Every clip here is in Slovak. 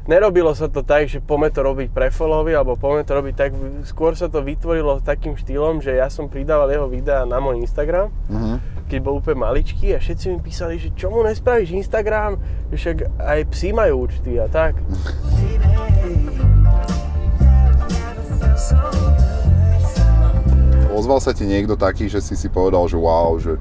nerobilo sa to tak, že poďme to robiť pre followy, alebo poďme to robiť tak, skôr sa to vytvorilo takým štýlom, že ja som pridával jeho videá na môj Instagram, keď bol úplne maličký a všetci mi písali, že čomu nespravíš Instagram, že však aj psi majú účty a tak. Ozval sa ti niekto taký, že si povedal, že wow, že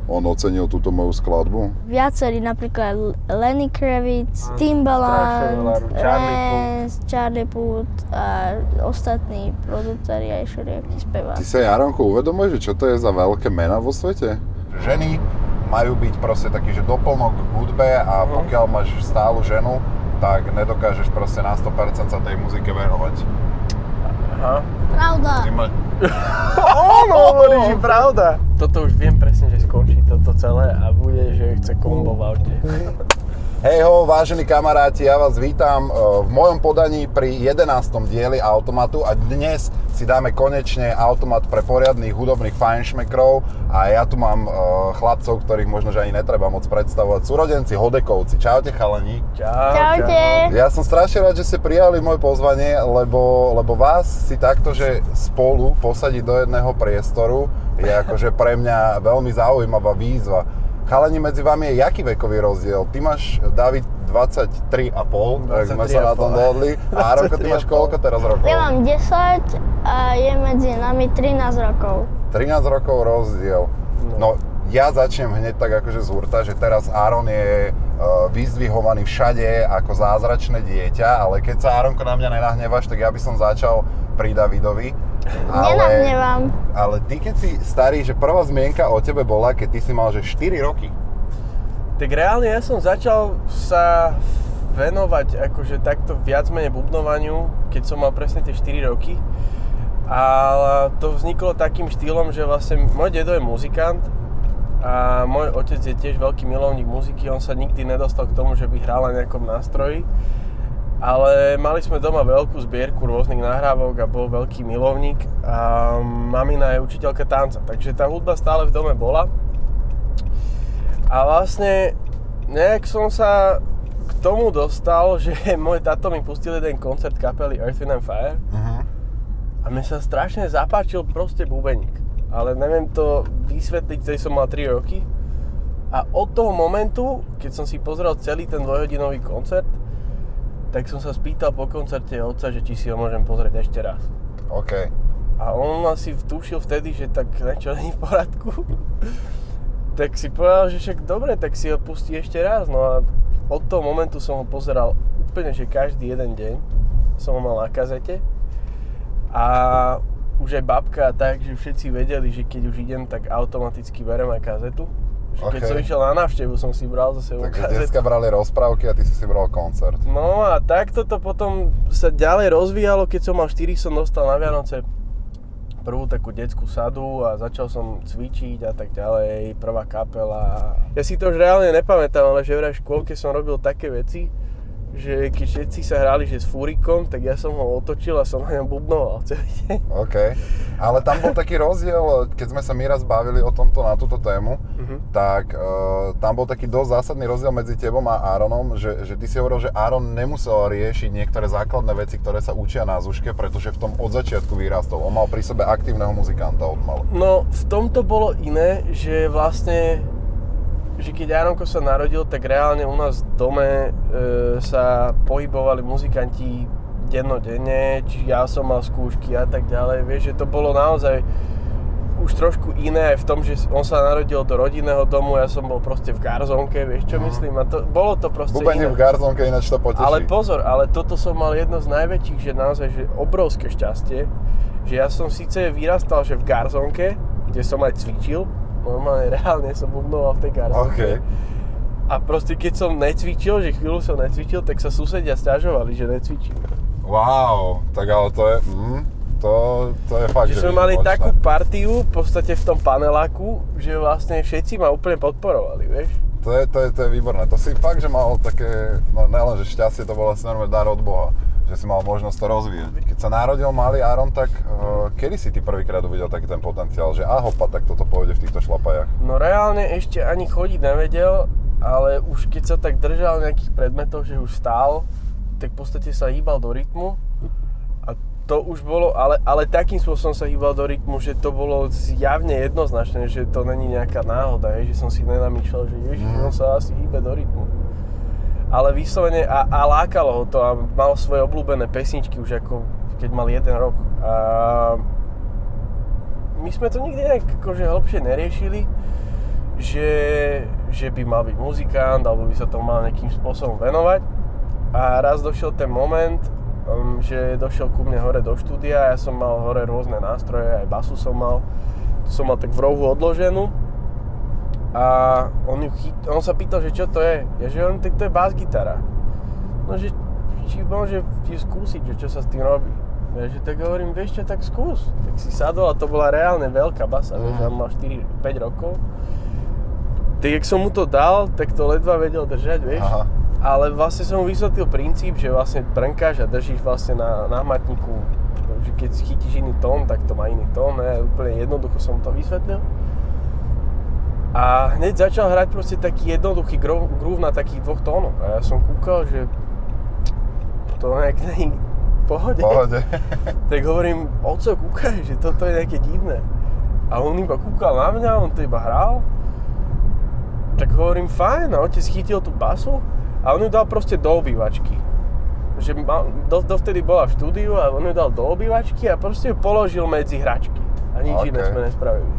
on ocenil túto moju skladbu? Viacerí, napríklad Lenny Kravitz, Timbaland, Rance, Charlie Puth a ostatní produceri aj všelijakí speváci. Ty sa, Jaronko, uvedomuješ, že čo to je za veľké mená vo svete? Ženy majú byť proste taký, že doplnok k hudbe a pokiaľ máš stálu ženu, tak nedokážeš proste na 100% sa tej muzike venovať. Aha. Pravda. Ono hovorí, že pravda. Toto už viem presne, že skončí toto celé a bude, že chce kombo v aute. Hej ho, vážení kamaráti, ja vás vítam v mojom podaní pri 11. dieli Automatu a dnes si dáme konečne automat pre poriadnych hudobných fajnšmekrov a ja tu mám chlapcov, ktorých možno, že ani netreba moc predstavovať, súrodenci Hodekovci. Čaute chalani. Čaute. Ja som strašne rád, že ste prijali moje pozvanie, lebo vás si takto, že spolu posadiť do jedného priestoru je akože pre mňa veľmi zaujímavá výzva. Chalani, medzi vami je jaký vekový rozdiel? Ty máš, David, 23,5, tak sme sa na tom dohodli. A Aronko, ty máš koľko teraz rokov? Ja mám 10 a je medzi nami 13 rokov. 13 rokov rozdiel. No, ja začnem hneď tak akože z hurta, že teraz Aron je vyzdvihovaný všade ako zázračné dieťa, ale keď sa, Aronko, na mňa nenahnevaš, tak ja by som začal pri Davidovi. Nenahnevam. Ale ty, keď si starý, že prvá zmienka o tebe bola, keď ty si mal, že 4 roky. Tak reálne ja som začal sa venovať akože takto viac menej bubnovaniu, keď som mal presne tie 4 roky. A to vzniklo takým štýlom, že vlastne môj dedo je muzikant a môj otec je tiež veľký milovník muziky. On sa nikdy nedostal k tomu, že by hral na nejakom nástroji. Ale mali sme doma veľkú zbierku rôznych nahrávok a bol veľký milovník a mamina je učiteľka tanca, takže tá hudba stále v dome bola. A vlastne nejak som sa k tomu dostal, že môj tato mi pustil jeden koncert kapely Earth, Wind & Fire a mne sa strašne zapáčil proste bubeník, ale neviem to vysvetliť, keď som mal 3 roky a od toho momentu, keď som si pozrel celý ten 2-hodinový koncert, tak som sa spýtal po koncerte otca, že či si ho môžem pozrieť ešte raz. OK. A on asi tušil vtedy, že tak niečo není v poriadku. Tak si povedal, že však dobre, tak si ho pustí ešte raz. No a od toho momentu som ho pozeral úplne, že každý jeden deň som ho mal na kazete. A už aj babka tak, že všetci vedeli, že keď už idem, tak automaticky berem aj kazetu. Keď som išiel na návštevu, som si bral za sebou kazetu. Takže decka brali rozprávky a ty si bral koncert. No a takto to potom sa ďalej rozvíjalo. Keď som mal 4, som dostal na Vianoce prvú takú detskú sadu a začal som cvičiť a tak ďalej, prvá kapela. Ja si to už reálne nepamätám, ale že vraj v škôlke som robil také veci, že keď všetci sa hrali že s fúrikom, tak ja som ho otočil a som na ňom bubnoval celý deň. OK. Ale tam bol taký rozdiel, keď sme sa my raz bavili o tomto na túto tému, tak tam bol taký dosť zásadný rozdiel medzi tebou a Aaronom, že ty si hovoril, že Aaron nemusel riešiť niektoré základné veci, ktoré sa učia na zuške, pretože v tom od začiatku vyrastol. On mal pri sebe aktívneho muzikanta od mala. No, v tomto bolo iné, že vlastne že keď Aaronko sa narodil, tak reálne u nás v dome sa pohybovali muzikanti dennodenne, čiže ja som mal skúšky a tak ďalej, vieš, že to bolo naozaj už trošku iné aj v tom, že on sa narodil do rodinného domu, ja som bol proste v garzónke, vieš čo myslím, a to, bolo to proste Bubenie v garzónke ináč to poteší. Ale pozor, ale toto som mal jedno z najväčších, že naozaj, že obrovské šťastie, že ja som síce vyrastal, že v garzónke, kde som aj cvičil, normálne, reálne som bubnoval v tej garzónke. Okay. A proste keď som necvičil, že chvíľu som necvičil, tak sa susedia sťažovali, že necvičím. Wow, tak ale to je, to je fakt, že sme mali takú partiu v podstate v tom paneláku, že vlastne všetci ma úplne podporovali, vieš. To je výborné, to si fakt, že mal také, no nelen, že šťastie, to bol vlastne normálne dar od Boha, že si mal možnosť to rozvíjať. Keď sa narodil malý Aaron, tak kedy si ty prvýkrát uvidel taký ten potenciál, že hopa, tak toto pôjde v týchto šlapajach? No reálne ešte ani chodiť nevedel, ale už keď sa tak držal nejakých predmetov, že už stál, tak v podstate sa hýbal do rytmu a to už bolo, ale takým spôsobom sa hýbal do rytmu, že to bolo zjavne jednoznačné, že to není nejaká náhoda, že som si nenamýšľal, že ježiš, on sa asi hýbe do rytmu. Ale vyslovene a lákalo ho to a mal svoje obľúbené pesničky už ako keď mal 1 rok. A my sme to nikdy nejak akože hlbšie neriešili, že by mal byť muzikant alebo by sa to mal nejakým spôsobom venovať. A raz došiel ten moment, že došiel ku mne hore do štúdia, ja som mal hore rôzne nástroje, aj basu som mal tak v rohu odloženú. A on sa pýtal, že čo to je. Ja že tak to je bas-gitara. No, že či môže skúsiť, že čo sa s tým robí. Ja že tak hovorím, vieš čo, tak skús. Tak si sadol a to bola reálne veľká basa, vieš, on mal 4-5 rokov. Tak jak som mu to dal, tak to ledva vedel držať, vieš. Aha. Ale vlastne som mu vysvetlil princíp, že vlastne brnkáš a držíš vlastne na hmatníku, že keď chytíš iný tón, tak to má iný tón. Ja úplne jednoducho som mu to vysvetlil. A hneď začal hrať proste taký jednoduchý groove na takých 2 tónoch. A ja som kúkal, že to nejak není v pohode. Tak hovorím, oco, kúkaj, že toto je nejaké divné. A on iba kúkal na mňa, on to iba hral. Tak hovorím, fajn, a otec chytil tú basu a on ju dal proste do obývačky. Že dovtedy bola v štúdiu a on ju dal do obývačky a proste ju položil medzi hračky. A nič iné sme nespravili.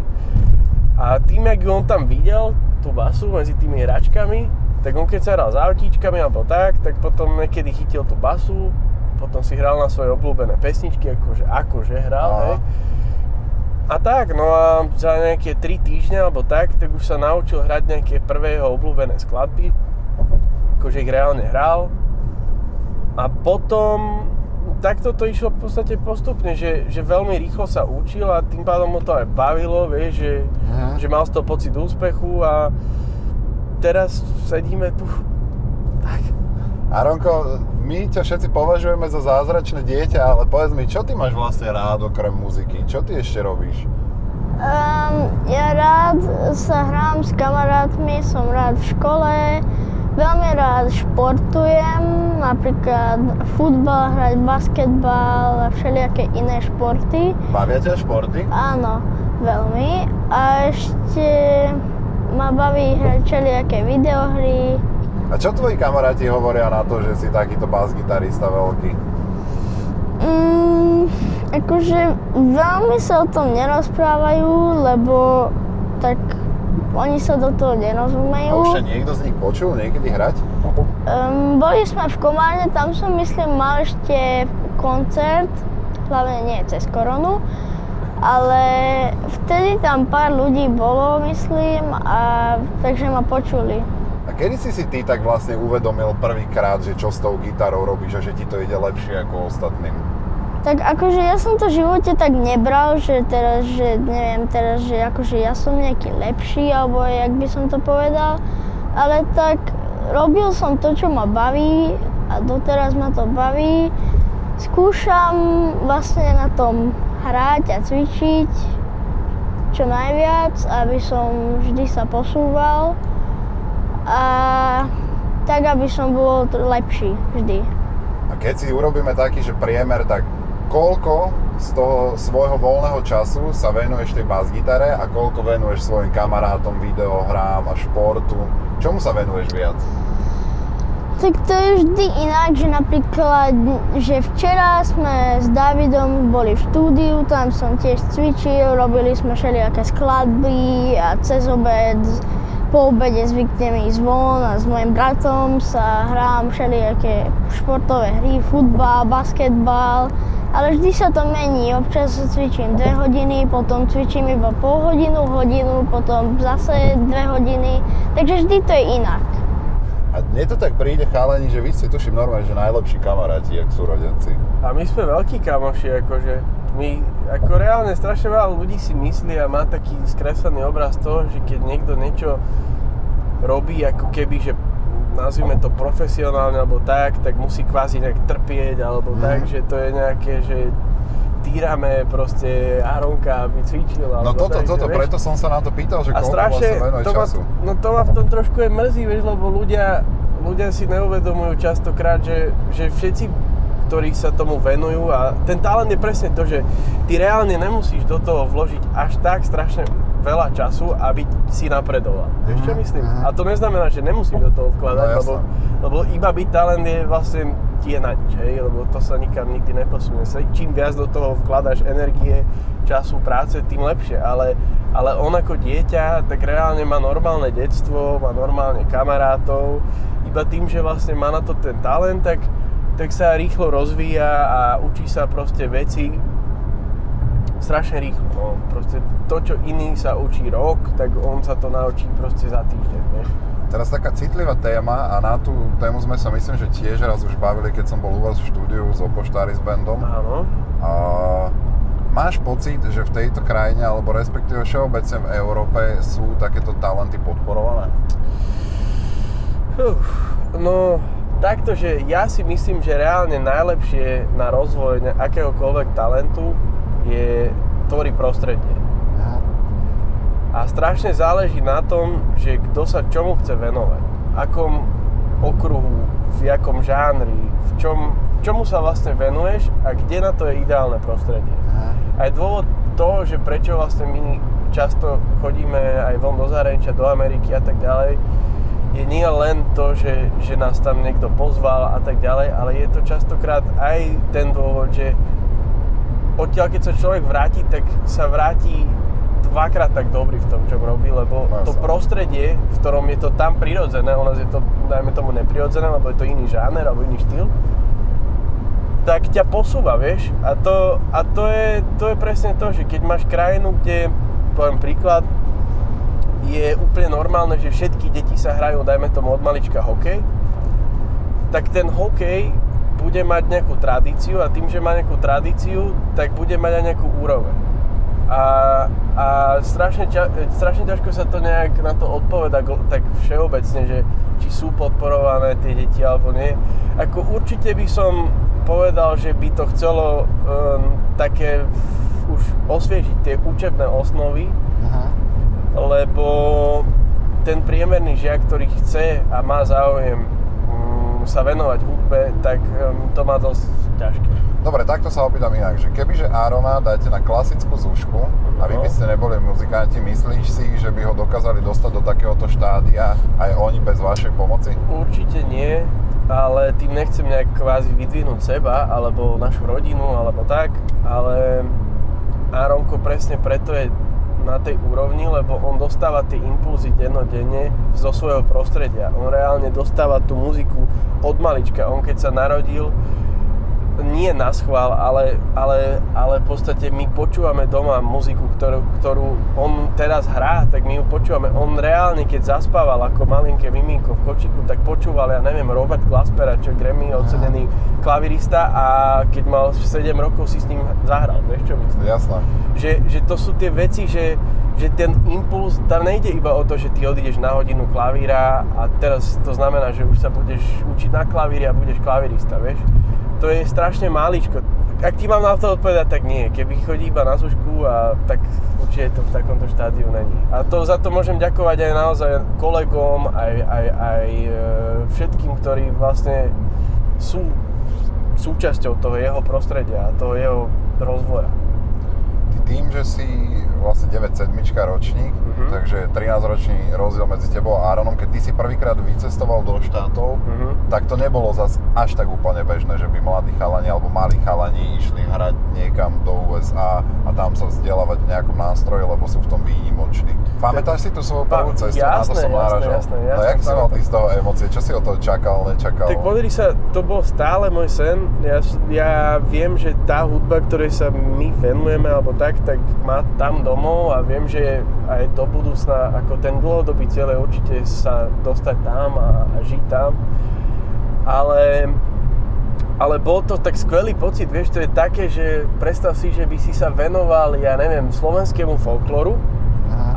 A tým, jak on tam videl tú basu medzi tými hračkami, tak on keď sa hral s autíčkami alebo tak potom niekedy chytil tú basu, potom si hral na svoje obľúbené pesničky, akože hral, hej. A tak, no a za nejaké 3 týždne alebo tak už sa naučil hrať nejaké prvé jeho obľúbené skladby, akože ich reálne hral. A potom takto to išlo v podstate postupne, že veľmi rýchlo sa učil a tým pádom mu to aj bavilo, vieš, že mal z toho pocit úspechu a teraz sedíme tu. Tak. Aronko, my ťa všetci považujeme za zázračné dieťa, ale povedz mi, čo ty máš vlastne rád okrem muziky? Čo ty ešte robíš? Ja rád sa hrám s kamarátmi, som rád v škole. Veľmi rád športujem, napríklad futbal, hrať basketbal a všelijaké iné športy. Bavia ťa športy? Áno, veľmi. A ešte ma baví hrať všelijaké videohry. A čo tvoji kamaráti hovoria na to, že si takýto bas-gitarista veľký? Akože veľmi sa o tom nerozprávajú, lebo tak oni sa do toho nerozumejú. A už sa niekto z nich počul niekedy hrať? Boli sme v Komárne, tam som myslím mal ešte koncert, hlavne nie cez koronu, ale vtedy tam pár ľudí bolo, myslím, a takže ma počuli. A kedy si ty tak vlastne uvedomil prvýkrát, že čo s tou gitarou robíš a že ti to ide lepšie ako ostatným? Tak akože ja som to v živote tak nebral, že teraz, že neviem teraz, že akože ja som nejaký lepší, alebo jak by som to povedal, ale tak robil som to, čo ma baví a doteraz ma to baví. Skúšam vlastne na tom hrať a cvičiť čo najviac, aby som vždy sa posúval a tak, aby som bol lepší vždy. A keď si urobíme taký, že priemer, tak koľko z toho svojho voľného času sa venuješ tej bas-gitare a koľko venuješ svojim kamarátom, videohrám a športu? Čomu sa venuješ viac? Tak to je vždy inak, že napríklad, že včera sme s Davidom boli v štúdiu, tam som tiež cvičil, robili sme všelijaké skladby a cez obed, po obede zvyknem ísť von a s mojim bratom sa hrám všelijaké športové hry, futbal, basketbal. Ale vždy sa to mení, občas cvičím 2 hodiny, potom cvičím iba pol hodinu, potom zase 2 hodiny, takže vždy to je inak. A mne to tak príde, chalani, že vy ste tuším normálne, že najlepší kamaráti, jak súrodenci. A my sme veľkí kamoši, akože my, ako reálne strašne veľa ľudí si myslí a má taký skreslený obraz toho, že keď niekto niečo robí ako keby, že nazvime to profesionálne alebo tak musí kvázi nejak trpieť alebo tak, že to je nejaké, že týrame proste Aronka, aby cvičil alebo tak. No toto, preto som sa na to pýtal, že koľko vlastne venuje času. No to ma v tom trošku je mrzí, vieš, lebo ľudia ľudia si neuvedomujú častokrát, že všetci, ktorí sa tomu venujú, a ten talent je presne to, že ty reálne nemusíš do toho vložiť až tak strašne veľa času, aby si napredoval. Vieš, čo myslím? A to neznamená, že nemusíš do toho vkladať, No, lebo iba byť talent je vlastne tie na nič, hej, lebo to sa nikam nikdy neposunie. Čím viac do toho vkladáš energie, času, práce, tým lepšie. Ale on ako dieťa, tak reálne má normálne detstvo, má normálne kamarátov. Iba tým, že vlastne má na to ten talent, tak sa rýchlo rozvíja a učí sa proste veci strašne rýchlo. No. Proste to, čo iný sa učí rok, tak on sa to naučí proste za týždeň, vieš. Teraz taká citlivá téma a na tú tému sme sa myslím, že tiež raz už bavili, keď som bol u vás v štúdiu s Opoštáris bandom. Áno. A máš pocit, že v tejto krajine, alebo respektíve všeobecne v Európe sú takéto talenty podporované? No, takto, že ja si myslím, že reálne najlepšie na rozvoj akéhokoľvek talentu je tvoriť prostredie. A strašne záleží na tom, že kto sa čomu chce venovať. Akom okruhu, v jakom žánri, čomu sa vlastne venuješ a kde na to je ideálne prostredie. Aj dôvod toho, že prečo vlastne my často chodíme aj von do zahraničia, do Ameriky a tak ďalej, je nie len to, že nás tam niekto pozval a tak ďalej, ale je to častokrát aj ten dôvod, že odtiaľ keď sa človek vráti, tak sa vráti dvakrát tak dobrý v tom, čo robí, lebo to prostredie, v ktorom je to tam prirodzené, u nás je to, dajme tomu, neprirodzené, lebo je to iný žáner alebo iný štýl, tak ťa posúva, vieš? A to je presne to, že keď máš krajinu, kde, poviem príklad, je úplne normálne, že všetky deti sa hrajú, dajme tomu od malička hokej, tak ten hokej bude mať nejakú tradíciu a tým, že má nejakú tradíciu, tak bude mať aj nejakú úroveň. A strašne ťažko sa to nejak na to odpoveda tak všeobecne, že či sú podporované tie deti alebo nie. Ako určite by som povedal, že by to chcelo také už osviežiť tie učebné osnovy, lebo ten priemerný žiak, ktorý chce a má záujem sa venovať hudbe, tak to má dosť ťažké. Dobre, takto sa opýtam inak, že kebyže Arona dáte na klasickú zúšku a vy by ste neboli muzikanti, myslíš si, že by ho dokázali dostať do takéhoto štádia aj oni bez vašej pomoci? Určite nie, ale tým nechcem nejak kvázi vydvihnúť seba, alebo našu rodinu, alebo tak, ale Aronko presne preto je na tej úrovni, lebo on dostáva tie impulzy dennodenne zo svojho prostredia. On reálne dostáva tú muziku od malička. On keď sa narodil, nie na schvál, ale v podstate my počúvame doma muziku, ktorú on teraz hrá, tak my ju počúvame. On reálne, keď zaspával ako malinké miminko v kočiku, tak počúval, ja neviem, Robert Glaspera, čo je Grammy ocenený klavirista, a keď mal 7 rokov si s ním zahral, vieš čo myslím? Jasné. Že to sú tie veci, že ten impuls, tam nejde iba o to, že ty odídeš na hodinu klavíra a teraz to znamená, že už sa budeš učiť na klavíri a budeš klavirista, vieš? To je strašne máličko. Ak ti mám na to odpovedať, tak nie. Keby chodí iba na zúšku, tak určite to v takomto štádiu není. A za to môžem ďakovať aj naozaj kolegom, aj všetkým, ktorí vlastne sú súčasťou toho jeho prostredia a toho jeho rozvoja. Tým, že si vlastne 9-7 ročník, takže 13-ročný rozdiel medzi tebou a Aaronom, keď ty si prvýkrát vycestoval do štátov, tak to nebolo zas až tak úplne bežné, že by mladí chalani alebo malí chalani išli hrať niekam do USA a tam sa vzdelávať v nejakom nástroji, lebo sú v tom výnimoční. Pamätáš si tú svoju prvú cestu? Na to som náražal. Jasné. No jak si mal ty z toho emócie? Čo si o toho čakal, nečakal? Tak pozri sa, to bol stále môj sen. Ja viem, že tá hudba, ktorej sa my venujeme, alebo tak má tam domov a viem, že aj do budúcna ako ten dlhodobý cieľ je určite sa dostať tam a žiť tam. Ale bol to tak skvelý pocit, vieš, to je také, že predstav si, že by si sa venoval, ja neviem, slovenskému folklóru,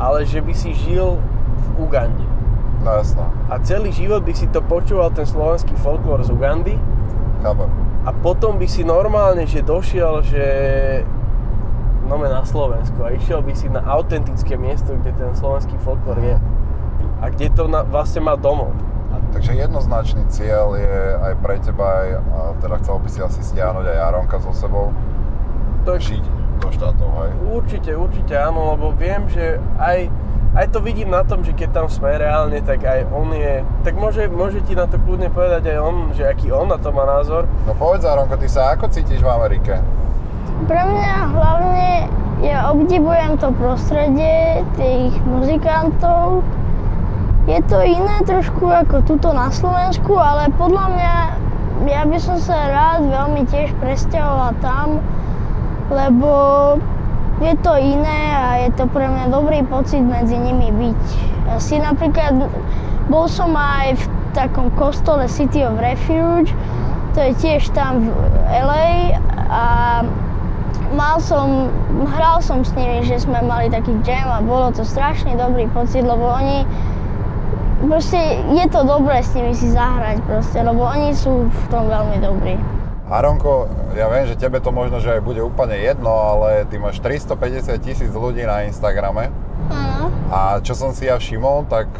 ale že by si žil v Ugande. No jasno. A celý život by si to počúval, ten slovenský folklór z Ugandy. Chápem. A potom by si normálne, že došiel, že na Slovensku a išiel by si na autentické miesto, kde ten slovenský folklór je. A kde to vlastne má domov. A Takže jednoznačný cieľ je aj pre teba, teda chcel by si asi stiahnuť aj Aronka so sebou, žiť do štátov, hej? Určite áno, lebo viem, že aj to vidím na tom, že keď tam sme reálne, tak aj on je, tak môže ti na to kľudne povedať aj on, že aký on na to má názor. No povedz, Aronko, ty sa ako cítiš v Amerike? Pre mňa hlavne, ja obdivujem to prostredie tých muzikantov. Je to iné trošku ako tuto na Slovensku, ale podľa mňa, ja by som sa rád veľmi tiež presťahoval tam, lebo je to iné a je to pre mňa dobrý pocit medzi nimi byť. Si napríklad, bol som aj v takom kostole City of Refuge, to je tiež tam v LA a hral som s nimi, že sme mali taký jam a bolo to strašne dobrý pocit, lebo oni proste je to dobré s nimi si zahrať proste, lebo oni sú v tom veľmi dobrí. Aronko, ja viem, že tebe to možno, že aj bude úplne jedno, ale ty máš 350 000 ľudí na Instagrame. Áno. A čo som si ja všimol, tak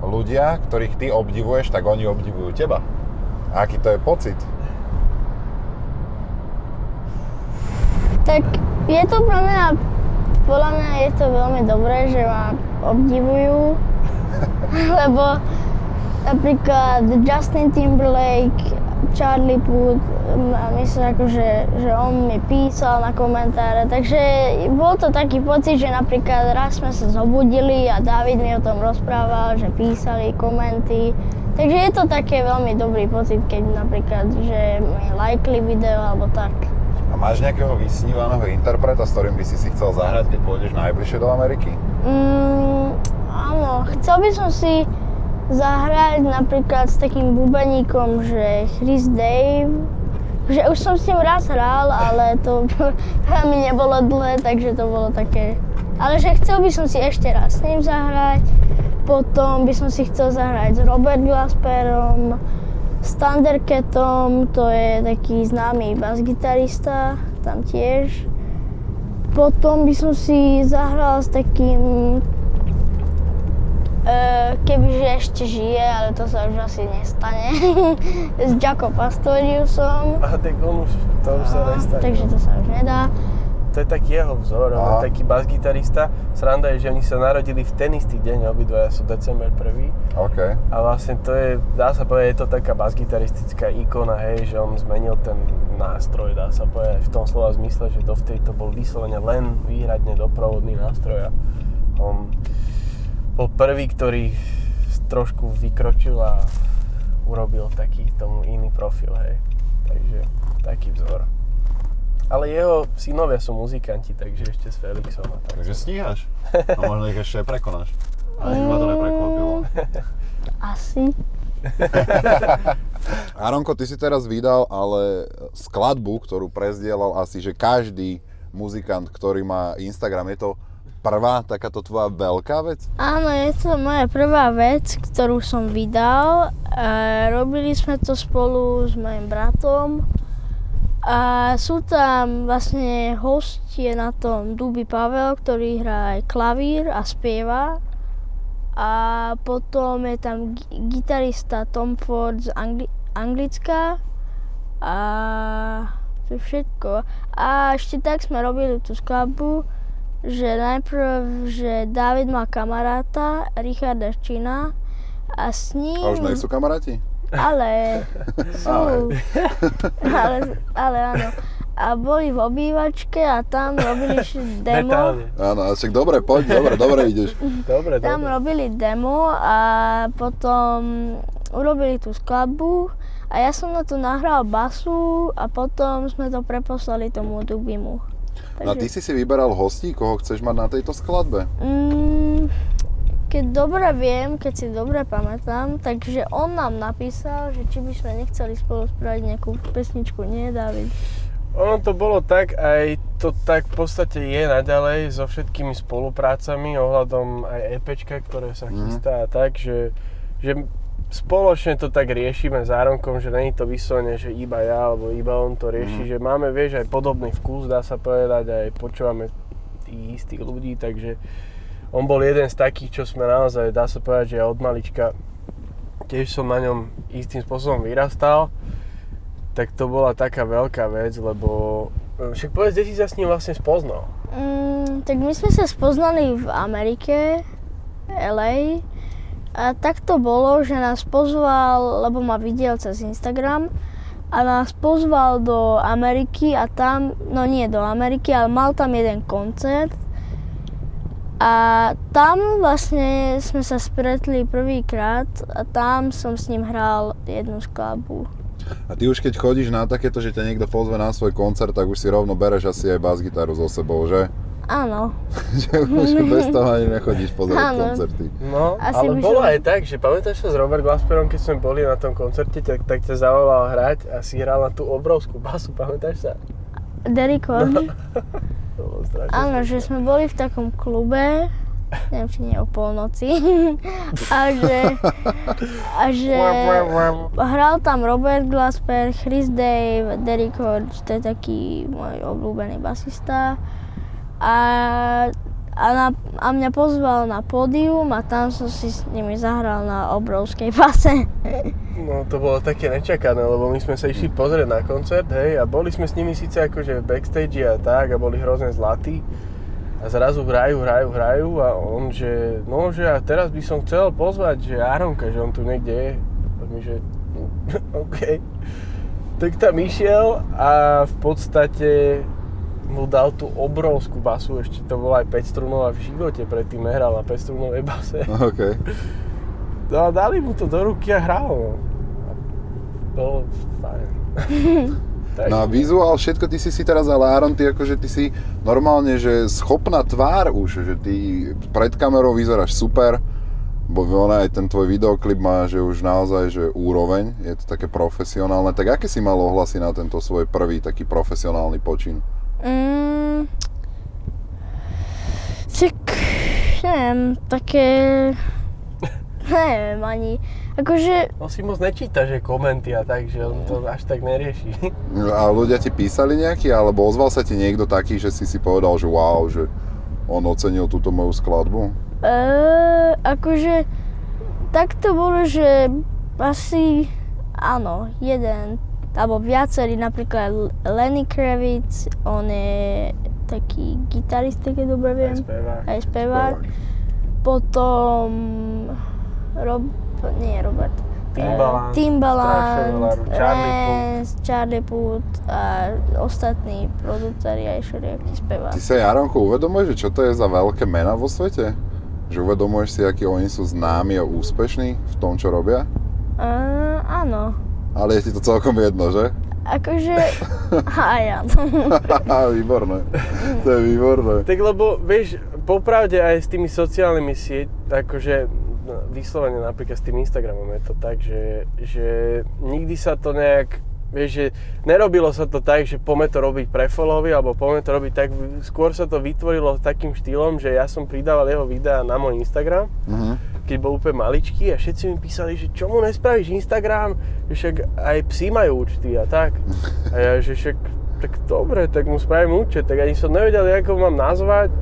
ľudia, ktorých ty obdivuješ, tak oni obdivujú teba. A aký to je pocit? Tak je to podľa mňa je to veľmi dobré, že ma obdivujú. Lebo napríklad Justin Timberlake, Charlie Puth, myslím akože, že on mi písal na komentáre, takže bol to taký pocit, že napríklad raz sme sa zobudili a David mi o tom rozprával, že písali komenty. Takže je to také veľmi dobrý pocit, keď napríklad, že mi lajkli video alebo tak. A máš nejakého vysnívaného interpreta, s ktorým by si chcel zahrať, keď pôjdeš najbližšie do Ameriky? Áno, chcel by som si zahrať napríklad s takým bubeníkom, že Chris Dave, že už som s ním raz hral, ale to mi nebolo dlhé, takže to bolo také, ale že chcel by som si ešte raz s ním zahrať, potom by som si chcel zahrať s Robert Glasperom, s Thundercatom, to je taký známy basgitarista, tam tiež. Potom by som si zahral s takým, kebyže ešte žije, ale to sa už asi nestane, s Jaco Pastoriusom. A tak to už sa nestane. Takže to sa už nedá. To je taký jeho vzor, on je taký basgitarista. Sranda je, že oni sa narodili v ten istý deň, obidvaja sú december 1. OK. A vlastne to je, dá sa povedať, je to taká basgitaristická ikona, hej, že on zmenil ten nástroj, dá sa povedať, v tom slova zmysle, že dovtedy to bol vyslovene len výhradne doprovodný nástroj a on bol prvý, ktorý trošku vykročil a urobil taký tomu iný profil, hej. Takže taký vzor. Ale jeho synovia sú muzikanti, takže ešte s Felixom a tak. Takže stíhaš. A možno ich ešte aj prekonáš. Ale ma to neprekvapilo. Asi. Aronko, ty si teraz vydal ale skladbu, ktorú prezdielal asi, že každý muzikant, ktorý má Instagram. Je to prvá takáto tvoja veľká vec? Áno, je to moja prvá vec, ktorú som vydal. Robili sme to spolu s mojim bratom. A sú tam vlastne host je na tom Duby Pavel, ktorý hrá aj klavír a spieva. A potom je tam gitarista Tom Ford z Anglicka. A to je všetko. A ešte tak sme robili tú skladbu, že najprv, že David má kamaráta, Richarda Ščina a s ním... A už nie sú kamaráti? Ale sú. Ale áno. A boli v obývačke a tam robili demo. Áno, a však dobre, poď, dobre ideš. Dobre. Tam robili demo a potom urobili tú skladbu a ja som na to nahral basu a potom sme to preposlali tomu Dubimu. No a ty si vyberal hostí, koho chceš mať na tejto skladbe? Keď dobre viem, keď si dobre pamätám, takže on nám napísal, že či by sme nechceli spolu spraviť nejakú pesničku, nie David? Ono to bolo tak, aj to tak v podstate je naďalej so všetkými spoluprácami ohľadom aj EPčka, ktoré sa chystá a tak, že spoločne to tak riešime s Aronkom, že není to vyslovene, že iba ja alebo iba on to rieši, že máme, vieš, aj podobný vkus, dá sa povedať, aj počúvame tých istých ľudí, takže on bol jeden z takých, čo sme naozaj, dá sa povedať, že od malička tiež som na ňom istým spôsobom vyrastal, tak to bola taká veľká vec, lebo však povedz, kde si sa s ním vlastne spoznal? Tak my sme sa spoznali v Amerike, LA. A tak to bolo, že nás pozval, lebo ma videl cez Instagram, a nás pozval do Ameriky a tam, no nie do Ameriky, ale mal tam jeden koncert. A tam vlastne sme sa stretli prvýkrát a tam som s ním hral jednu skladbu. A ty už keď chodíš na takéto, že ťa niekto pozve na svoj koncert, tak už si rovno bereš asi aj bas-gitaru so sebou, že? Áno. Že už bez toho ani nechodíš pozerať koncerty. No, ale bolo aj tak, že pamätáš sa s Robert Glasperom, keď sme boli na tom koncerte, tak ťa zavolal hrať a si hral na tú obrovskú basu, pamätáš sa? Derek Horn. No. To bolo strašne. Áno, že sme boli v takom klube, neviem, či nie o polnoci, a že hral tam Robert Glasper, Chris Dave, Derek Horn, to je taký môj obľúbený basista. A mňa pozval na pódium a tam som si s nimi zahral na obrovskej base. No to bolo také nečakané, lebo my sme sa išli pozrieť na koncert, hej, a boli sme s nimi síce akože v backstage a tak a boli hrozne zlatí. A zrazu hrajú a on, že no, že a teraz by som chcel pozvať, že Áronka, že on tu niekde je. Tak mi, že OK. Tak tam išiel a v podstate mu dal tú obrovskú basu, ešte to bola aj 5-strunová v živote, predtým nehral na 5-strunovej base. OK. No a dali mu to do ruky a hral, no. Bolo fajn. No a vizuál, všetko, ty si teraz, ale Áron, ty akože ty si normálne, že schopná tvár už, že ty pred kamerou vyzeráš super, bo aj ten tvoj videoklip má, že už naozaj, že úroveň, je to také profesionálne, tak aké si mal ohlasy na tento svoj prvý taký profesionálny počin? Tak, neviem, také, neviem ani, akože... On si moc nečíta, že komenty a tak, že on to až tak nerieši. A ľudia ti písali nejaký, alebo ozval sa ti niekto taký, že si povedal, že wow, že on ocenil túto moju skladbu? Akože, tak to bolo, že asi, áno, jeden, alebo viacerí, napríklad Lenny Kravitz, on je taký gitarista, keď dobre viem. Aj spevák. Potom Robert. Timbaland, Charlie Puth a ostatní produceri aj všelijakí speváci. Ty sa, Járonko, uvedomuješ, že čo to je za veľké mená vo svete? Že uvedomuješ si, akí oni sú známi a úspešní v tom, čo robia? Áno. Ale je ti to celkom jedno, že? Akože, ja. Výborné, to je výborné. Tak lebo, vieš, popravde aj s tými sociálnymi sieťami, akože vyslovene napríklad s tým Instagramom je to tak, že nikdy sa to nejak, vieš, že nerobilo sa to tak, že poďme to robiť pre followy, alebo poďme to robiť tak, skôr sa to vytvorilo takým štýlom, že ja som pridával jeho videá na môj Instagram, keď bol úplne maličký a všetci mi písali, že čomu nespravíš Instagram, že však aj psi majú účty a tak. A ja, že však, tak dobre, tak mu spravím účet, tak ani som nevedel, ako ho mám nazvať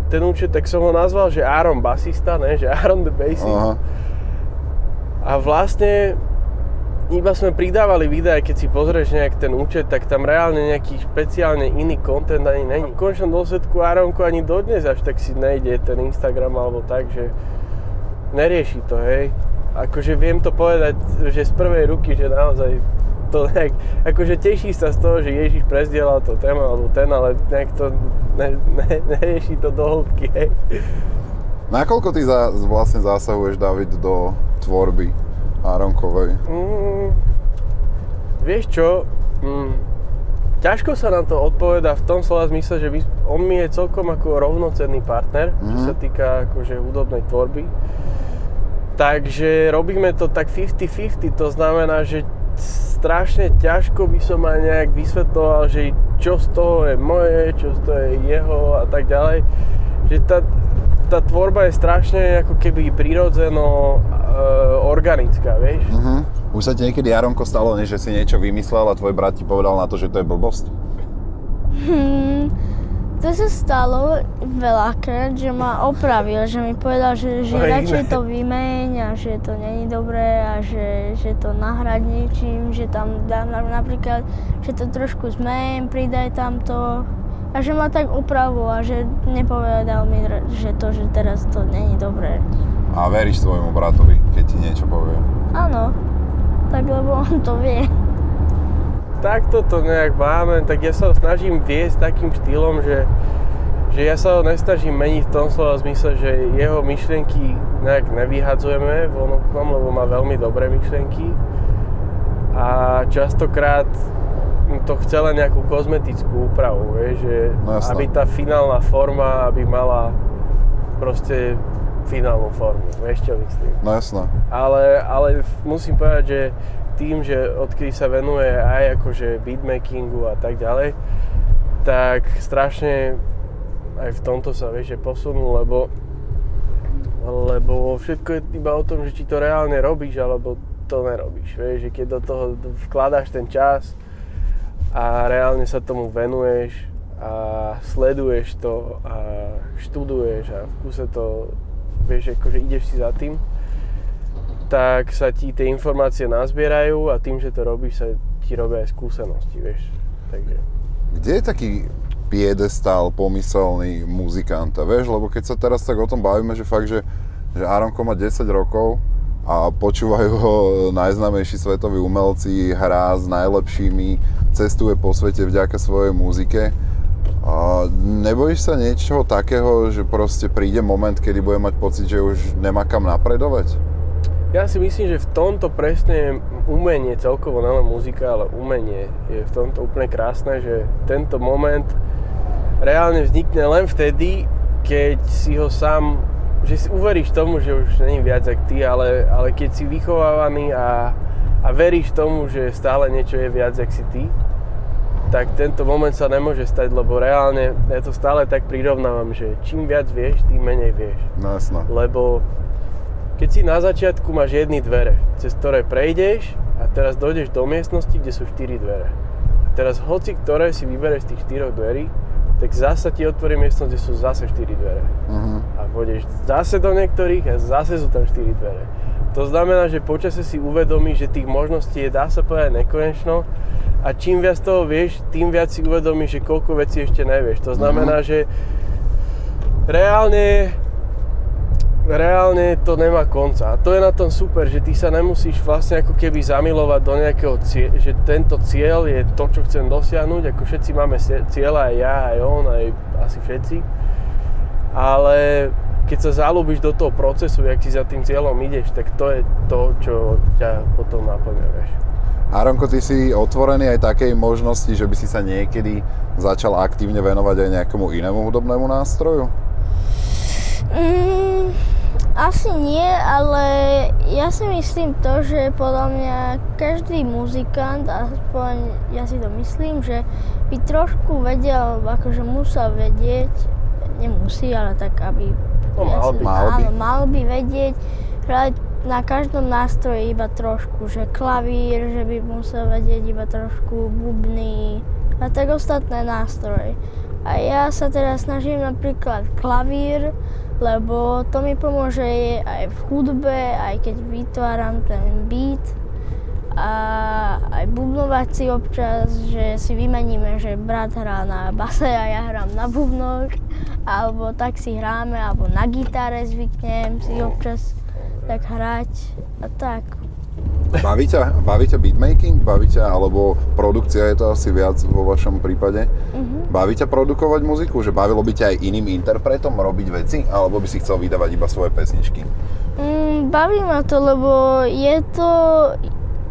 ten účet, tak som ho nazval, že Áron basista, ne, že Áron the bassist. Aha. A vlastne iba sme pridávali videá, keď si pozrieš nejak ten účet, tak tam reálne nejaký špeciálne iný content ani není. V konečnom dôsledku Áronko ani dodnes až tak si nejde ten Instagram alebo tak, že nerieši to, hej. Akože viem to povedať, že z prvej ruky, že naozaj to nejak, akože teší sa z toho, že Ježiš prezdielal to téma alebo ten, ale nejak to nerieši to do hĺbky, hej. Nakoľko ty vlastne zásahuješ, David, do tvorby Áronkovej? Vieš čo, ťažko sa na to odpovedá v tom slova zmysle, že on mi je celkom ako rovnocenný partner, čo sa týka akože hudobnej tvorby. Takže robíme to tak 50-50, to znamená, že strašne ťažko by som aj nejak vysvetloval, že čo z toho je moje, čo z toho je jeho a tak ďalej. Že tá tvorba je strašne ako keby prirodzeno organická, vieš? Už sa ti niekedy, Járonko, stalo, že si niečo vymyslel a tvoj brat ti povedal na to, že to je blbosť? To sa stalo veľakrát, že ma opravil, že mi povedal, že radšej to vymeň a že to není dobré a že to nahrať niečím, že tam dám napríklad, že to trošku zmeň, pridaj tam to. A že ma tak opravoval, že nepovedal mi, že teraz to není dobré. A veríš svojmu bratovi, keď ti niečo povie? Áno, tak lebo on to vie. Takto to nejak máme, tak ja sa ho snažím viesť takým štýlom, že ja sa ho nesnažím meniť v tom slova zmysle, že jeho myšlienky nejak nevyhadzujeme von oknom, lebo má veľmi dobré myšlienky. A častokrát to chce len nejakú kozmetickú úpravu, vieš, že aby tá finálna forma, aby mala proste finálnu formu, vieš čo myslím. No jasno. Ale musím povedať, že tým, že odkedy sa venuje aj akože beatmakingu a tak ďalej, tak strašne aj v tomto sa vieš, že posunul, lebo všetko je iba o tom, že či to reálne robíš, alebo to nerobíš, vieš, že keď do toho vkladáš ten čas a reálne sa tomu venuješ a sleduješ to a študuješ a v kuse to, vieš, akože ideš si za tým, tak sa ti tie informácie nazbierajú a tým, že to robíš, sa ti robia aj skúsenosti, vieš. Takže. Kde je taký piedestál pomyselný muzikanta, vieš? Lebo keď sa teraz tak o tom bavíme, že fakt, že Áronko má 10 rokov a počúvajú ho najznámejší svetoví umelci, hrá s najlepšími, cestuje po svete vďaka svojej muzike. A nebojíš sa niečoho takého, že proste príde moment, kedy bude mať pocit, že už nemá kam napredovať? Ja si myslím, že v tomto presne umenie, celkovo nielen muzika, ale umenie je v tomto úplne krásne, že tento moment reálne vznikne len vtedy, keď si ho sám, že si uveríš tomu, že už není viac ako ty, ale keď si vychovávaný a veríš tomu, že stále niečo je viac ako si ty, tak tento moment sa nemôže stať, lebo reálne ja to stále tak prirovnávam, že čím viac vieš, tým menej vieš. No jasno. Lebo keď si na začiatku máš jedny dvere, cez ktoré prejdeš a teraz dojdeš do miestnosti, kde sú 4 dvere. A teraz hoci ktoré si vybereš z tých 4 dverí, tak zase ti otvorí miestnosť, kde sú zase 4 dvere. A pôjdeš zase do niektorých a zase sú tam 4 dvere. To znamená, že počasie si uvedomíš, že tých možností je, dá sa povedať, nekonečno a čím viac toho vieš, tým viac si uvedomíš, že koľko vecí ešte nevieš. To znamená, že reálne to nemá konca. A to je na tom super, že ty sa nemusíš vlastne ako keby zamilovať do nejakého cieľa, že tento cieľ je to, čo chcem dosiahnuť, ako všetci máme cieľa, aj ja, aj on, aj asi všetci. Ale keď sa zaľúbiš do toho procesu, jak si za tým cieľom ideš, tak to je to, čo ťa potom naplňa, vieš. Áronko, ty si otvorený aj takej možnosti, že by si sa niekedy začal aktívne venovať aj nejakému inému hudobnému nástroju? Asi nie, ale ja si myslím to, že podľa mňa každý muzikant, aspoň ja si to myslím, že by trošku vedel, akože musel vedieť, nemusí, ale tak aby... Mal by vedieť hrať na každom nástroji iba trošku, že klavír, že by musel vedieť iba trošku bubny a tak ostatné nástroje. A ja sa teraz snažím napríklad klavír, lebo to mi pomôže aj v hudbe, aj keď vytváram ten beat a aj bubnovať si občas, že si vymeníme, že brat hrá na base a ja hrám na bubnoch, alebo tak si hráme, alebo na gitare zvyknem si občas tak hrať a tak. Baví ťa beatmaking? Baví ťa, alebo produkcia je to asi viac vo vašom prípade? Baví ťa produkovať muziku? Že bavilo by ťa aj iným interpretom robiť veci? Alebo by si chcel vydávať iba svoje pesničky? Baví ma to, lebo je to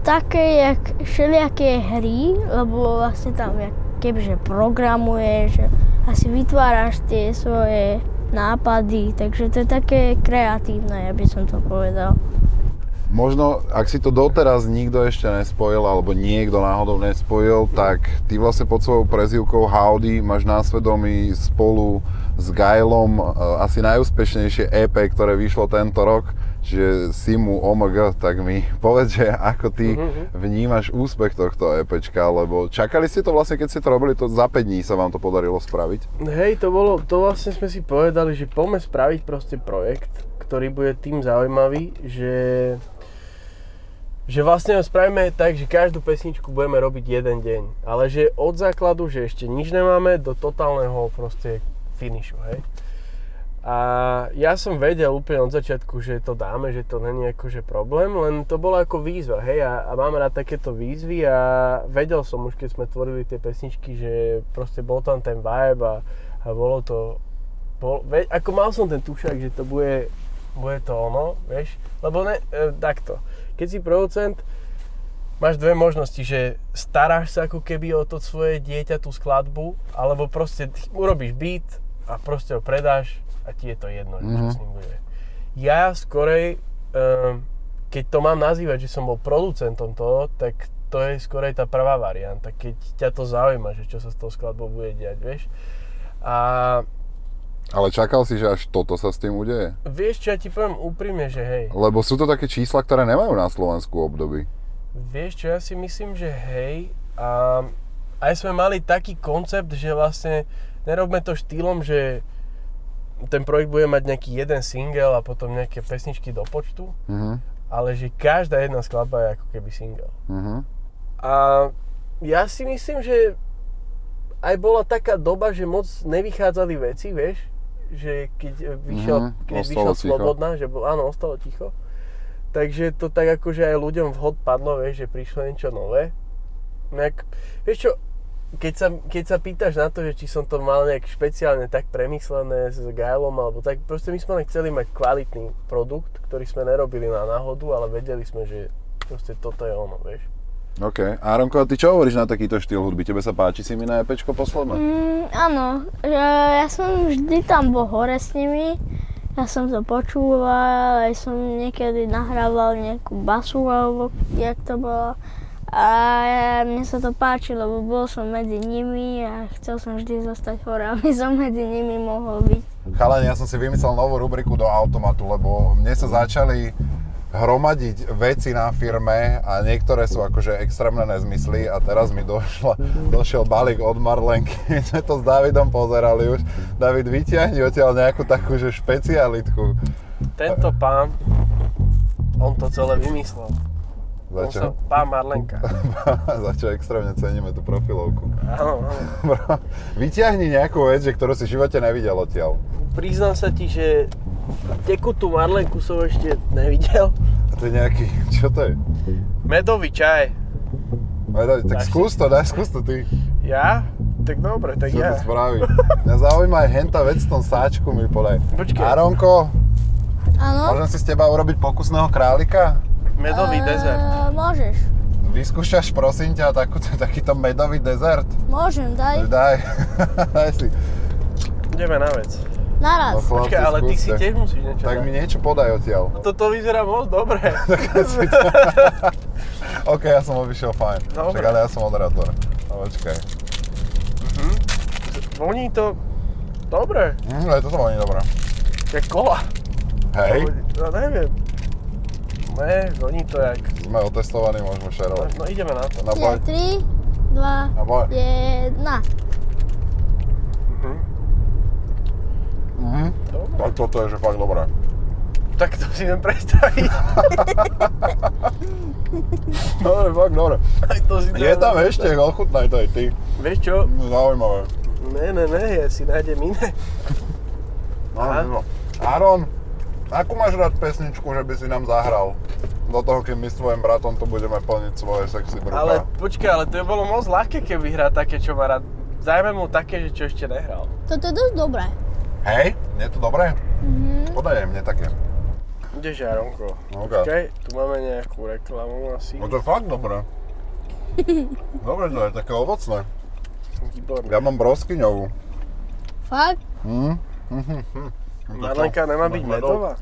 také, jak všelijaké hry, lebo vlastne tam kebyže programuješ, asi vytváraš tie svoje nápady, takže to je také kreatívne, ja by som to povedal. Možno, ak si to doteraz nikto ešte nespojil, alebo niekto náhodou nespojil, tak ty vlastne pod svojou prezývkou Howdy máš na svedomí spolu s Gailom asi najúspešnejšie EP, ktoré vyšlo tento rok, Čiže Simu OMG, tak mi povedz, že ako ty vnímaš úspech tohto EPčka, lebo čakali ste to vlastne, keď ste to robili, to za 5 dní sa vám to podarilo spraviť? Hej, to vlastne sme si povedali, že poďme spraviť proste projekt, ktorý bude tým zaujímavý, že vlastne ho spravíme tak, že každú pesničku budeme robiť jeden deň, ale že od základu, že ešte nič nemáme, do totálneho proste finishu, hej. A ja som vedel úplne od začiatku, že to dáme, že to není akože problém, len to bolo ako výzva, hej, a mám rád takéto výzvy a vedel som už, keď sme tvorili tie pesničky, že proste bol tam ten vibe a bolo to, ako mal som ten tušák, že to bude to ono, vieš, lebo takto. Keď si producent, máš dve možnosti, že staráš sa ako keby o to svoje dieťa, tú skladbu, alebo proste urobíš beat a proste ho predáš a ti je to jedno, čo s ním bude. Ja skorej, keď to mám nazývať, že som bol producentom toho, tak to je skorej tá prvá varianta, keď ťa to zaujíma, že čo sa s tou skladbou bude diať, vieš. Ale čakal si, že až toto sa s tým udeje? Vieš čo, ja ti poviem úprimne, že hej. Lebo sú to také čísla, ktoré nemajú na Slovensku období. Vieš čo, ja si myslím, že hej. A aj sme mali taký koncept, že vlastne nerobme to štýlom, že ten projekt bude mať nejaký jeden single a potom nejaké pesničky do počtu, ale že každá jedna skladba je ako keby single. A ja si myslím, že aj bola taká doba, že moc nevychádzali veci, vieš, že keď vyšiel Slobodná, že áno, ostalo ticho. Takže to tak akože aj ľuďom vhod padlo, vieš, že prišlo niečo nové. Vieš čo, keď sa pýtaš na to, že či som to mal nejak špeciálne tak premyslené s Gailom, alebo tak, proste my sme len chceli mať kvalitný produkt, ktorý sme nerobili na náhodu, ale vedeli sme, že proste toto je ono, vieš. OK. Áronko, a ty čo hovoríš na takýto štýl hudby? Tebe sa páči si mi na EPčko posledné? Áno, ja som vždy tam bol hore s nimi. Ja som to počúval, aj som niekedy nahrával nejakú basu, alebo jak to bolo. A mne sa to páči, lebo bol som medzi nimi a chcel som vždy zostať hore, aby som medzi nimi mohol byť. Chalani, ja som si vymyslel novú rubriku do automatu, lebo mne sa začali hromadiť veci na firme a niektoré sú akože extrémne nezmysly a teraz mi došiel balík od Marlenky, keď sme to s Davidom pozerali už. David, vyťahni odtiaľ nejakú takú že špecialitku. Tento pán, on to celé vymyslel. Začo? Pán Marlenka. Začo extrémne ceníme tú profilovku. Áno. Vyťahni nejakú vec, ktorú si v živote nevidel odtiaľ. Priznám sa ti, že tekutú Marlenku som ešte nevidel. A to je nejaký, čo to je? Medový čaj. Tak skús to ty. Ja? Tak dobre, tak čo ja. Čo to spraví? Mňa zaujíma aj henta vec v tom sáčku mi podaj. Počkej. Áronko, Áno? môžem si s teba urobiť pokusného králika? Medový dezert. Môžeš. Vyskúšaš prosím ťa takýto medový dezert? Môžem, daj. Daj si. Ideme na vec. Naraz. No, chlapci, Počkaj, ale ty si skúste. tiež musíš niečo Tak dať. mi niečo podaj odtiaľ. Toto vyzerá moc dobre. OK, ja som obišiel fajn. Dobre. Však ale ja som moderátor. No, počkaj. Voní to dobre. Aj toto voní dobré. To je kola. Hej, No neviem. Ne, voní to jak. sme otestovaní, môžeme šerovať. No ideme na to. Na boj. 3, 2, Na boj. 1. Dobre. Tak toto je že fakt dobré. Tak to si viem predstaviť. To je fakt dobré. Aj to si Je tam ešte, ochutnaj to aj ty. Vieš čo? Zaujímavé. Ne, ja si nájdem iné. Aha. Áron, akú máš rád pesničku, že by si nám zahral? Do toho, kým my s tvojim bratom tu budeme plniť svoje sexy brucha. Ale počkaj, ale to je bolo moc ľahké, keby hrá také, čo má rád. Dajme mu také, že čo ešte nehral. Toto je dosť dobré. Hej, je to dobré? Podaj aj mne také. Kdeže, Aronko? OK. Počkaj, tu máme nejakú reklamu asi. No to je fakt dobré. Dobre to je, také ovocné. Výborné. Ja mám broskyňovú. Fakt? Marlenka nemá byť medová?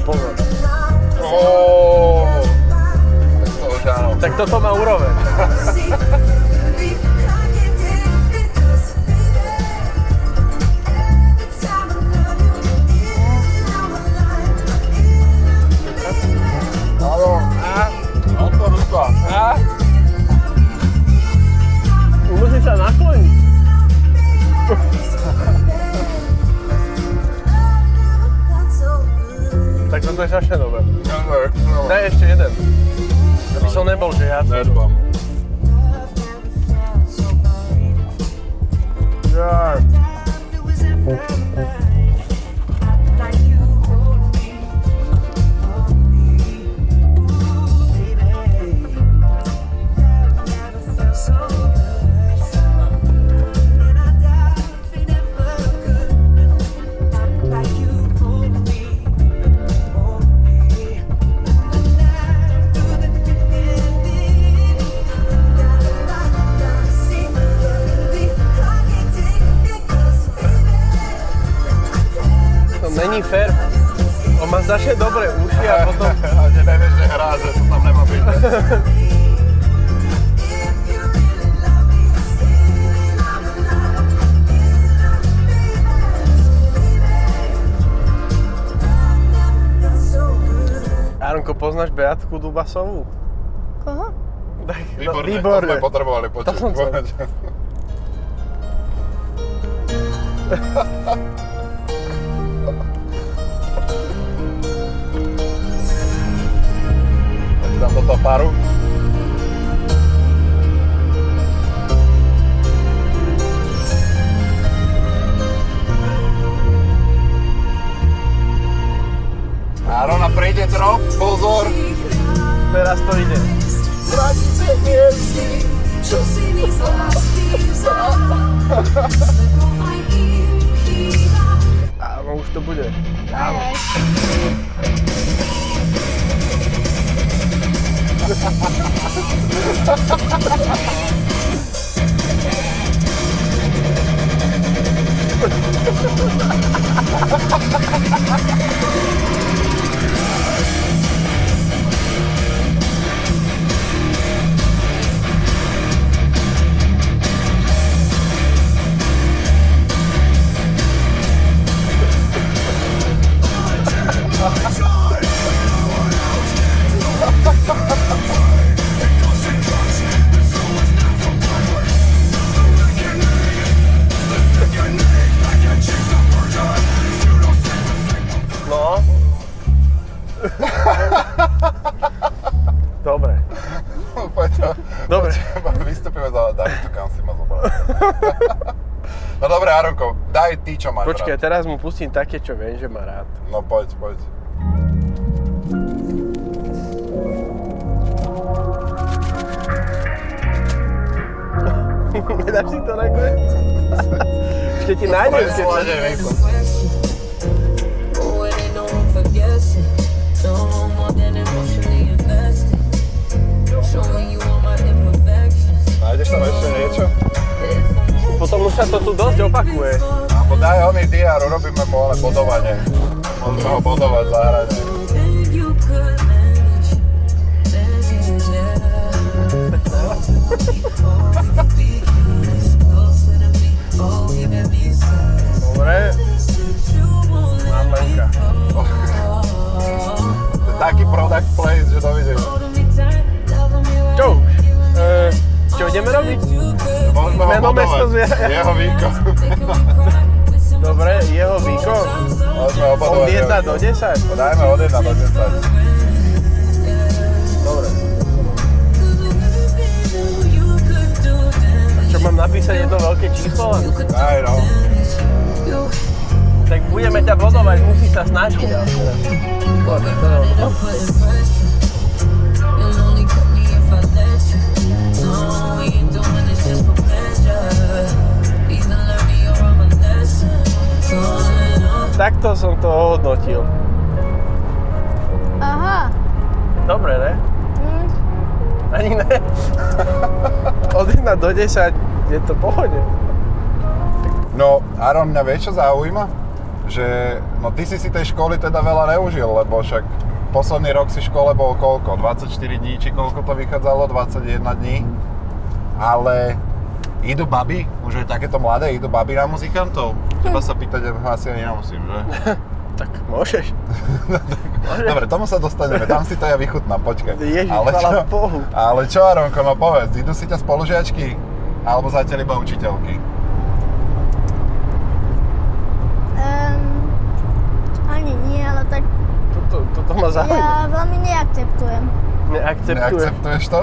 Pozor. strašne dobré. Daj ešte jeden. Aby som nebol, že ja... Nedbám. Ja. Není fér. On má strašne dobré uši a potom... A ty nevieš, že hrá, že to tam nemá byť. Aronko, poznáš Beatku Dubasovú? Koho? Výborne, výborne. to sme potrebovali počuť. To som chcel. Dám do toho paru. Áno, na prejde drop, pozor. Teraz to ide. Vrátite miesti, čo si Áno, už to bude. Áno. No. Dobre. Dobre. Vystúpime za Davidu, kam si ma zobral. No dobre, Aronko, daj ty, čo máš Počkaj, rád. teraz mu pustím také, čo viem, že má rád. No poď. Nedáš si to nakoniec? Ešte ti nájdem, keď... Nájdeš tam ešte niečo? Potom už sa to tu dosť opakuje. Alebo daj oný DR, urobíme mu ale bodovanie. Môžeme ho bodovať za hranie. Dobre. Mám Lenka. Taký product place, že dovidíš. Čo? Čo ideme robiť? Môžeme ho Meno, mesto, bodovať. zviera. Jeho výkon. Dobre, jeho výkon. Môžeme ho bodovať. Od 1 do 10? Dajme od 1 do 10. Dobre. Čo, mám napísať jedno veľké číslo? Aj no. Tak budeme ťa bodovať, musí sa snažiť. Poď, to je ono. Takto som to ohodnotil. Aha. Dobre, ne? Ani ne. Od 1 do 10 je to pohode. No, Aron, mňa vieš, čo zaujíma? Že, no ty si tej školy teda veľa neužil, lebo však posledný rok si v škole bol koľko? 24 dní, či koľko to vychádzalo? 21 dní. Ale idú baby, už je takéto mladé, idú baby na muzikantov? Teba sa pýtať, asi ani nemusím, že? Tak môžeš. Dobre, tomu sa dostaneme, tam si to ja vychutnám, počkaj. Ježiš, chvála Bohu. Ale čo, Aronko, no povedz, idú si ťa spolužiačky? Alebo zatiaľ iba učiteľky? Ani nie, ale tak Toto ma zaujíma. Ja veľmi neakceptujem. Neakceptuješ to?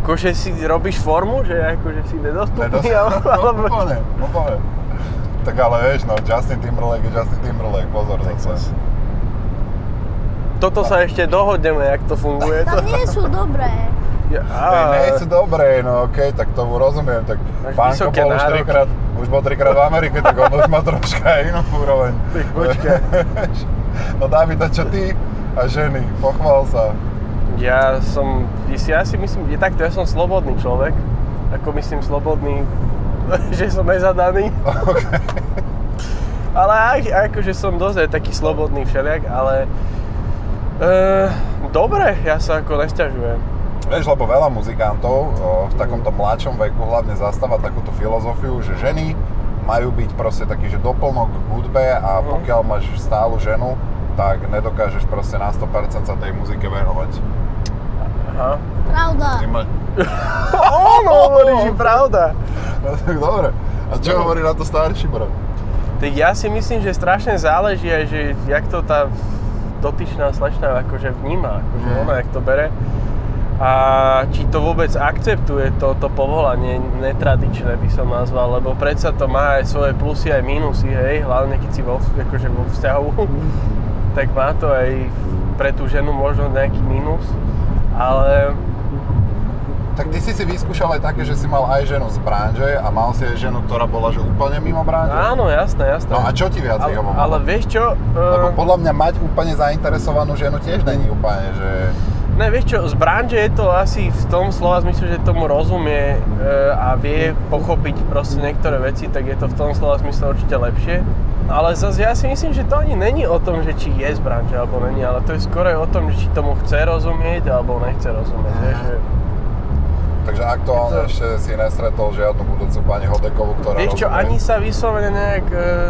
Akože si robíš formu, že akože si nedostupný, alebo... Úplne. Tak ale vieš, no, Justin Timberlake je Justin Timberlake, pozor zase. Toto sa ešte dohodneme, jak to funguje. Tam nie sú dobré. Nie sú dobré, no okej, tak tomu rozumiem, tak Pánko bol už bol trikrát v Amerike, tak on už má troška inú úroveň. Tak počkaj. No Dávid, a čo ty a ženy? Pochvál sa. Ja si myslím, ja som slobodný človek. Ako myslím slobodný, že som nezadaný. Okay. Ale akože som dosť taký slobodný všelijak, ale dobre, ja sa ako nesťažujem. Vieš, lebo veľa muzikantov v takomto mladšom veku hlavne zastáva takúto filozofiu, že ženy majú byť proste taký, že doplnok k hudbe a pokiaľ máš stálu ženu, tak nedokážeš proste na 100% sa tej muzike venovať. Aha. Pravda. Ono hovorí, že pravda. No tak dobre. A čo hovorí na to starší brat? Tak ja si myslím, že strašne záleží aj, že jak to tá dotyčná slečna akože vníma, akože ona jak to bere. A či to vôbec akceptuje toto povolanie netradičné by som nazval, lebo predsa to má aj svoje plusy aj minusy, hej, hlavne keď si vo vzťahu, tak má to aj pre tú ženu možno nejaký minus, ale... Tak ty si vyskúšal aj také, že si mal aj ženu z branže a mal si aj ženu, ktorá bola že úplne mimo branže? Áno, jasné. No a čo ti viac vyhovovalo? Ale vieš čo? Lebo podľa mňa mať úplne zainteresovanú ženu tiež není úplne, že... Ne, vieš čo, z branže je to asi v tom slova zmysle, že tomu rozumie a vie pochopiť proste niektoré veci, tak je to v tom slova zmysle určite lepšie. Ale zase ja si myslím, že to ani není o tom, že či je z branže alebo není, ale to je skôr o tom, že či tomu chce rozumieť alebo nechce rozumieť, vieš, že... Takže aktuálne ešte si nestretol žiadnu budúcu pani Hodekovú, ktorá Vieš čo, rozumie. ani sa vyslovene nejak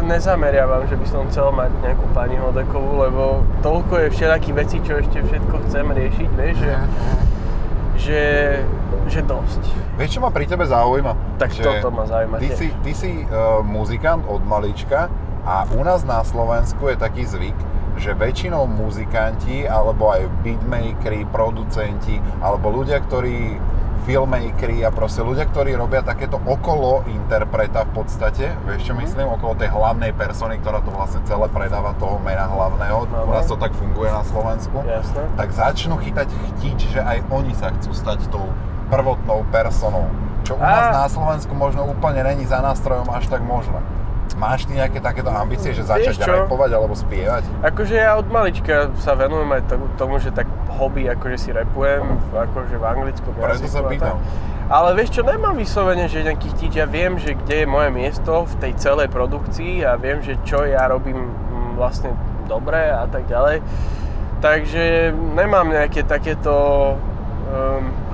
nezameriavam, že by som chcel mať nejakú pani Hodekovú, lebo toľko je všelijakých vecí, čo ešte všetko chcem riešiť, vieš, že dosť. Vieš, čo ma pri tebe zaujíma? Tak toto ma zaujíma tiež. Ty si muzikant od malička a u nás na Slovensku je taký zvyk, že väčšinou muzikanti, alebo aj beatmakeri, producenti, alebo ľudia, ktorí filmmakeri a proste ľudia, ktorí robia takéto okolo interpreta v podstate, vieš čo myslím, okolo tej hlavnej persony, ktorá to vlastne celé predáva toho mena hlavného, u nás to tak funguje na Slovensku, jasne. Tak začnú chytať chtič, že aj oni sa chcú stať tou prvotnou personou, čo u nás na Slovensku možno úplne není za nástrojom až tak možné. Máš ty nejaké takéto ambície, že začať rapovať alebo spievať? Akože ja od malička sa venujem aj tomu, že tak hobby, akože si rapujem, akože v anglickom jazyku. Preto sa pýtam. Ale vieš čo, nemám vyslovene, že nejaký chtič, ja viem, že kde je moje miesto v tej celej produkcii a viem, že čo ja robím vlastne dobre a tak ďalej. Takže nemám nejaké takéto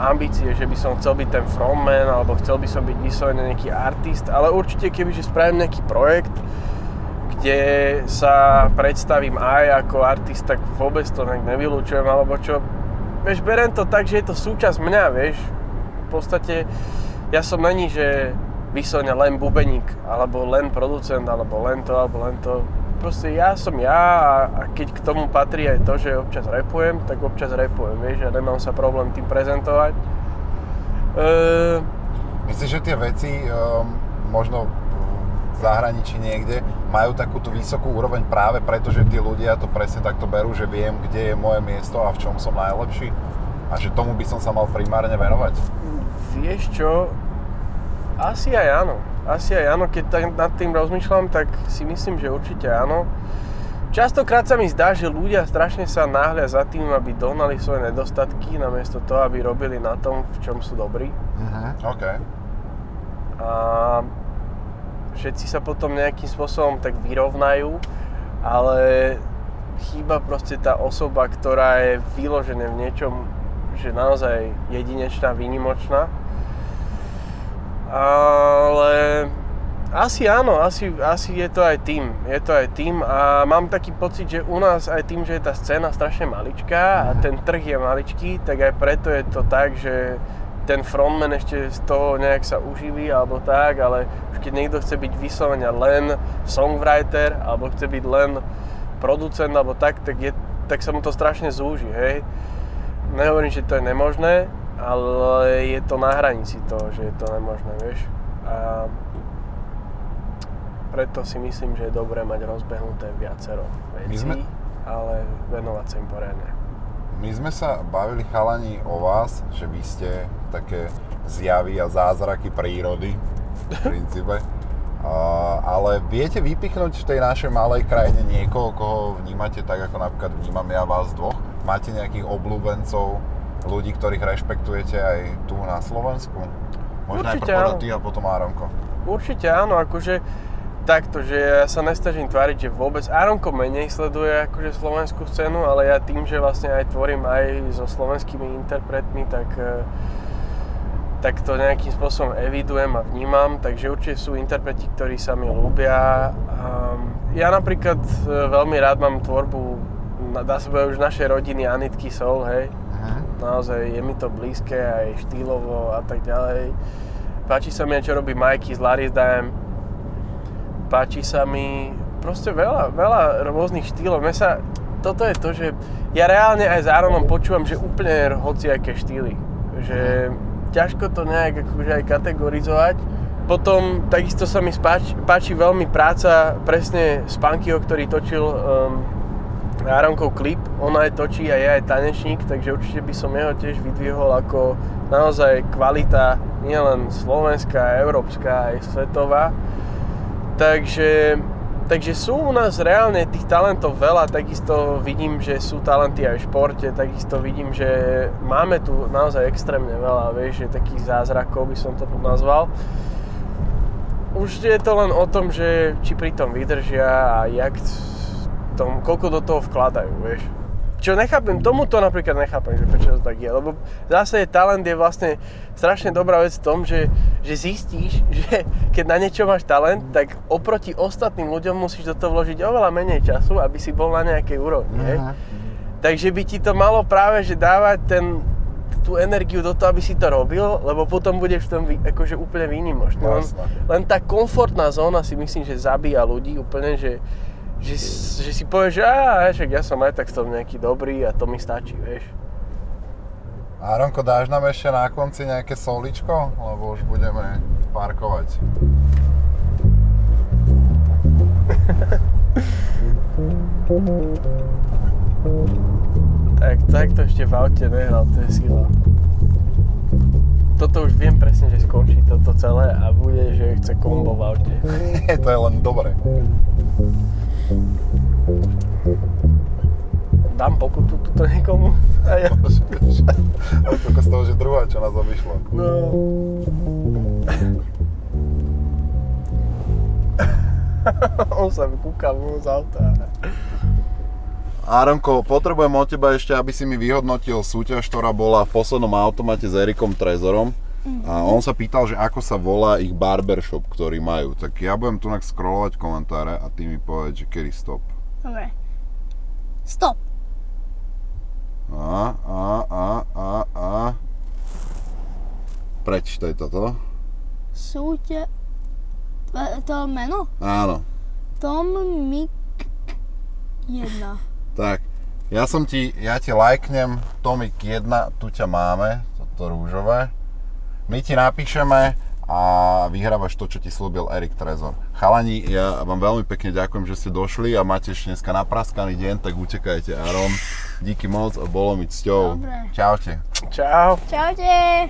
ambície, že by som chcel byť ten frontman alebo chcel by som byť vyslovene nejaký artist, ale určite kebyže spravím nejaký projekt, kde sa predstavím aj ako artist, tak vôbec to nevylučujem alebo čo. Vieš, beriem to tak, že je to súčasť mňa, vieš. V podstate ja som není, že vyslovene len bubeník, alebo len producent, alebo len to. Proste ja som ja a keď k tomu patrí aj to, že občas rapujem, tak občas rapujem, vieš, a nemám sa problém tým prezentovať. Myslíš, že tie veci možno v zahraničí niekde majú takúto vysokú úroveň práve preto, že tí ľudia to presne takto berú, že viem, kde je moje miesto a v čom som najlepší a že tomu by som sa mal primárne venovať? Vieš čo, asi aj áno. Keď nad tým rozmýšľam, tak si myslím, že určite áno. Častokrát sa mi zdá, že ľudia strašne sa náhlia za tým, aby dohnali svoje nedostatky, namiesto toho, aby robili na tom, v čom sú dobrí. OK. A všetci sa potom nejakým spôsobom tak vyrovnajú, ale chýba proste tá osoba, ktorá je vyložená v niečom, že naozaj jedinečná, výnimočná. Ale asi áno, asi je to aj tým. A mám taký pocit, že u nás aj tým, že je tá scéna strašne maličká a ten trh je maličký, tak aj preto je to tak, že ten frontman ešte z toho nejak sa uživí alebo tak, ale už keď niekto chce byť vyslovene len songwriter alebo chce byť len producent alebo tak je tak sa mu to strašne zúži, hej. Nehovorím, že to je nemožné, ale je to na hranici toho, že je to nemožné, vieš. A preto si myslím, že je dobré mať rozbehnuté viacero vecí, ale venovať sa im poriadne. My sme sa bavili, chalani, o vás, že vy ste také zjavy a zázraky prírody v princípe. Ale viete vypichnúť v tej našej malej krajine niekoho, koho vnímate tak, ako napríklad vnímam ja vás dvoch? Máte nejakých obľúbencov, ľudí, ktorých rešpektujete aj tu na Slovensku? Možno určite najprv áno. ty a potom Áronko. Určite áno, akože takto, že ja sa nestažím tváriť, že vôbec Áronko menej sleduje akože slovenskú scénu, ale ja tým, že vlastne aj tvorím aj so slovenskými interpretmi, tak to nejakým spôsobom evidujem a vnímam, takže určite sú interpreti, ktorí sa mi ľúbia. Ja napríklad veľmi rád mám tvorbu, dá sa povedať už našej rodiny Anitky Soul, hej. Naozaj je mi to blízke aj štýlovo a tak ďalej. Páči sa mi, čo robí Mikey z Larry's Dime. Páči sa mi proste veľa rôznych štýlov. Toto je to, že ja reálne aj s Áronom počúvam, že úplne hociaké štýly. Že ťažko to nejak akože aj kategorizovať. Potom takisto sa mi páči veľmi práca presne z Punkyho, ktorý točil Áronkov klip. On aj točí a je aj tanečník, takže určite by som jeho tiež vydvihol ako naozaj kvalita nielen slovenská, európska, aj svetová. Takže sú u nás reálne tých talentov veľa, takisto vidím, že sú talenty aj v športe, takisto vidím, že máme tu naozaj extrémne veľa, vieš, že takých zázrakov by som to nazval. Už je to len o tom, že či pri tom vydržia a koľko do toho vkladajú, vieš. Čo nechápem, tomuto napríklad nechápem, že prečo to tak je, lebo zase talent je vlastne strašne dobrá vec v tom, že zistíš, že keď na niečo máš talent, tak oproti ostatným ľuďom musíš do toho vložiť oveľa menej času, aby si bol na nejakej úrovni, hej. Takže by ti to malo práve, že dávať tú energiu do toho, aby si to robil, lebo potom budeš v tom akože úplne výnimočný. Len tá komfortná zóna si myslím, že zabíja ľudí úplne, že si povieš, že však ja som aj tak som nejaký dobrý a to mi stačí, vieš. Áronko, dáš nám ešte na konci nejaké soličko? Lebo už budeme parkovať. Tak to ešte v aute nehral, to je sila. Toto už viem presne, že skončí toto celé a bude, že chce kombo v aute. To je len dobre. Dám pokutu tuto niekomu? A ja. Toľko z toho, že druhá, čo nás obišlo. No. On sa kúkal z auta. Áronko, potrebujem od teba ešte, aby si mi vyhodnotil súťaž, ktorá bola v poslednom automate s Erikom Trezorom. A on sa pýtal, že ako sa volá ich barbershop, ktorý majú. Tak ja budem tu scrollovať komentáre a ty mi povedz, že kedy stop. Dobre. Stop. Prečítaj toto. To meno? Áno. Tom Mik 1. Tak, ja ti lajknem Tomik 1, tu ťa máme, toto rúžové. My ti napíšeme a vyhrávaš to, čo ti slúbil Erik Trezor. Chalani, ja vám veľmi pekne ďakujem, že ste došli a máte ešte dneska napraskaný deň, tak utekajte, Áron. Díky moc, bolo mi cťou. Dobre. Čaute. Čau. Čaute.